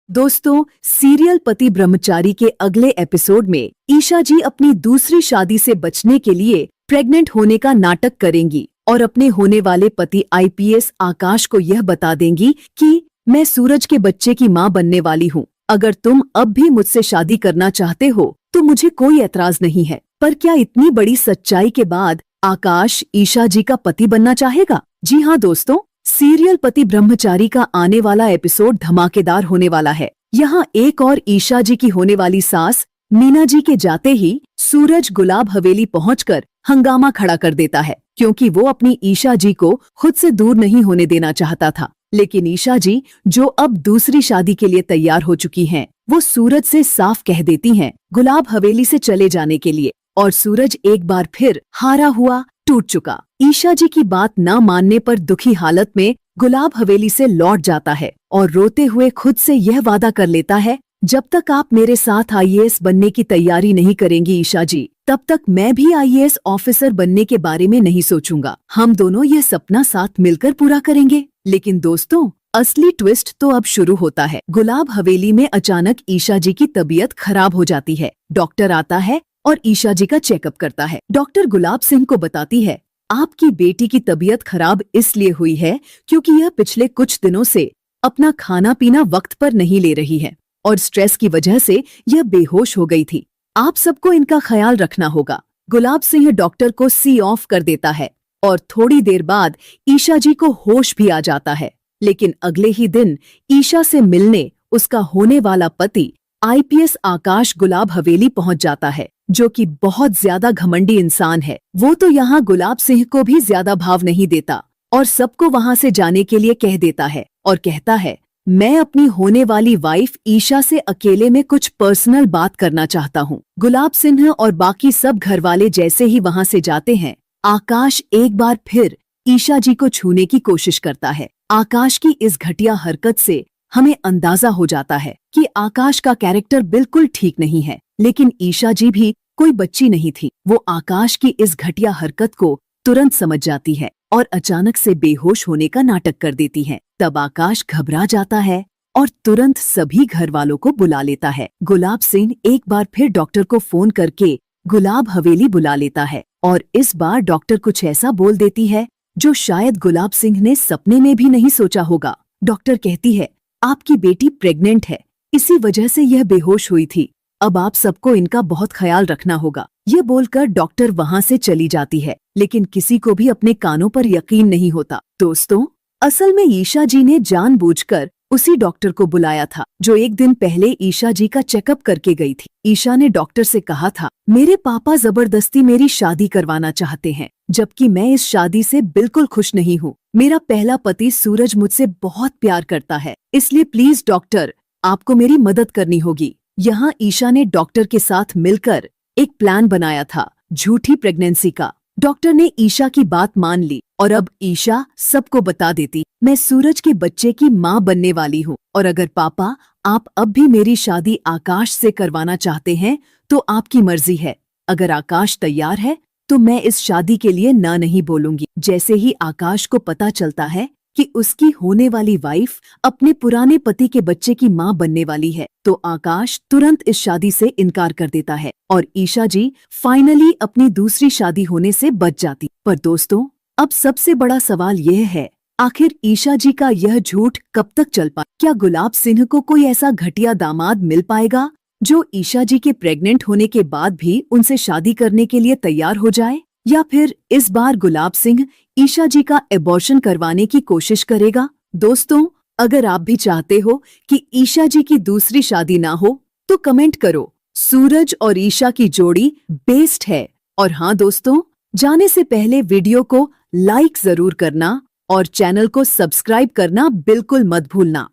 दोस्तों, सीरियल पति ब्रह्मचारी के अगले एपिसोड में ईशा जी अपनी दूसरी शादी से बचने के लिए प्रेग्नेंट होने का नाटक करेंगी और अपने होने वाले पति आईपीएस आकाश को यह बता देंगी कि मैं सूरज के बच्चे की मां बनने वाली हूं। अगर तुम अब भी मुझसे शादी करना चाहते हो तो मुझे कोई एतराज नहीं है। पर क्या इतनी बड़ी सच्चाई के बाद आकाश ईशा जी का पति बनना चाहेगा? जी हाँ दोस्तों, सीरियल पति ब्रह्मचारी का आने वाला एपिसोड धमाकेदार होने वाला है। यहाँ एक और ईशा जी की होने वाली सास मीना जी के जाते ही सूरज गुलाब हवेली पहुंचकर हंगामा खड़ा कर देता है, क्योंकि वो अपनी ईशा जी को खुद से दूर नहीं होने देना चाहता था। लेकिन ईशा जी, जो अब दूसरी शादी के लिए तैयार हो चुकी हैं, वो सूरज से साफ कह देती हैं गुलाब हवेली से चले जाने के लिए। और सूरज एक बार फिर हारा हुआ टूट चुका ईशा जी की बात न मानने पर दुखी हालत में गुलाब हवेली से लौट जाता है और रोते हुए खुद से यह वादा कर लेता है, जब तक आप मेरे साथ आईएएस बनने की तैयारी नहीं करेंगी ईशा जी, तब तक मैं भी आईएएस ऑफिसर बनने के बारे में नहीं सोचूंगा। हम दोनों यह सपना साथ मिलकर पूरा करेंगे। लेकिन दोस्तों, असली ट्विस्ट तो अब शुरू होता है। गुलाब हवेली में अचानक ईशा जी की तबीयत खराब हो जाती है। डॉक्टर आता है और ईशा जी का चेकअप करता है। डॉक्टर गुलाब सिंह को बताती है, आपकी बेटी की तबीयत खराब इसलिए हुई है क्योंकि यह पिछले कुछ दिनों से अपना खाना पीना वक्त पर नहीं ले रही है और स्ट्रेस की वजह से यह बेहोश हो गई थी। आप सबको इनका ख्याल रखना होगा। गुलाब सिंह डॉक्टर को सी ऑफ कर देता है और थोड़ी देर बाद ईशा जी को होश भी आ जाता है। लेकिन अगले ही दिन ईशा से मिलने उसका होने वाला पति आईपीएस आकाश गुलाब हवेली पहुंच जाता है, जो कि बहुत ज्यादा घमंडी इंसान है। वो तो यहाँ गुलाब सिंह को भी ज्यादा भाव नहीं देता और सबको वहां से जाने के लिए कह देता है और कहता है, मैं अपनी होने वाली वाइफ ईशा से अकेले में कुछ पर्सनल बात करना चाहता हूँ। गुलाब सिंह और बाकी सब घरवाले जैसे ही वहां से जाते हैं, आकाश एक बार फिर ईशा जी को छूने की कोशिश करता है। आकाश की इस घटिया हरकत से हमें अंदाजा हो जाता है कि आकाश का कैरेक्टर बिल्कुल ठीक नहीं है। लेकिन ईशा जी भी कोई बच्ची नहीं थी। वो आकाश की इस घटिया हरकत को तुरंत समझ जाती है और अचानक से बेहोश होने का नाटक कर देती है। तब आकाश घबरा जाता है और तुरंत सभी घर वालों को बुला लेता है। गुलाब सिंह एक बार फिर डॉक्टर को फोन करके गुलाब हवेली बुला लेता है और इस बार डॉक्टर कुछ ऐसा बोल देती है जो शायद गुलाब सिंह ने सपने में भी नहीं सोचा होगा। डॉक्टर कहती है, आपकी बेटी प्रेग्नेंट है, इसी वजह से यह बेहोश हुई थी। अब आप सबको इनका बहुत ख्याल रखना होगा। ये बोलकर डॉक्टर वहां से चली जाती है। लेकिन किसी को भी अपने कानों पर यकीन नहीं होता। दोस्तों, असल में ईशा जी ने जानबूझकर उसी डॉक्टर को बुलाया था जो एक दिन पहले ईशा जी का चेकअप करके गई थी। ईशा ने डॉक्टर से कहा था, मेरे पापा जबरदस्ती मेरी शादी करवाना चाहते हैं, जबकि मैं इस शादी से बिल्कुल खुश नहीं हूँ। मेरा पहला पति सूरज मुझसे बहुत प्यार करता है, इसलिए प्लीज डॉक्टर, आपको मेरी मदद करनी होगी। यहाँ ईशा ने डॉक्टर के साथ मिलकर एक प्लान बनाया था झूठी प्रेगनेंसी का। डॉक्टर ने ईशा की बात मान ली और अब ईशा सबको बता देती, मैं सूरज के बच्चे की मां बनने वाली हूँ और अगर पापा आप अब भी मेरी शादी आकाश से करवाना चाहते हैं तो आपकी मर्जी है। अगर आकाश तैयार है तो मैं इस शादी के लिए ना नहीं बोलूंगी। जैसे ही आकाश को पता चलता है कि उसकी होने वाली वाइफ अपने पुराने पति के बच्चे की मां बनने वाली है, तो आकाश तुरंत इस शादी से इनकार कर देता है और ईशा जी फाइनली अपनी दूसरी शादी होने से बच जाती। पर दोस्तों, अब सबसे बड़ा सवाल यह है, आखिर ईशा जी का यह झूठ कब तक चल पाए? क्या गुलाब सिंह को कोई ऐसा घटिया दामाद मिल पाएगा जो ईशा जी के प्रेग्नेंट होने के बाद भी उनसे शादी करने के लिए तैयार हो जाए? या फिर इस बार गुलाब सिंह ईशा जी का एबॉर्शन करवाने की कोशिश करेगा? दोस्तों, अगर आप भी चाहते हो कि ईशा जी की दूसरी शादी ना हो तो कमेंट करो, सूरज और ईशा की जोड़ी बेस्ट है। और हाँ दोस्तों, जाने से पहले वीडियो को लाइक जरूर करना और चैनल को सब्सक्राइब करना बिल्कुल मत भूलना।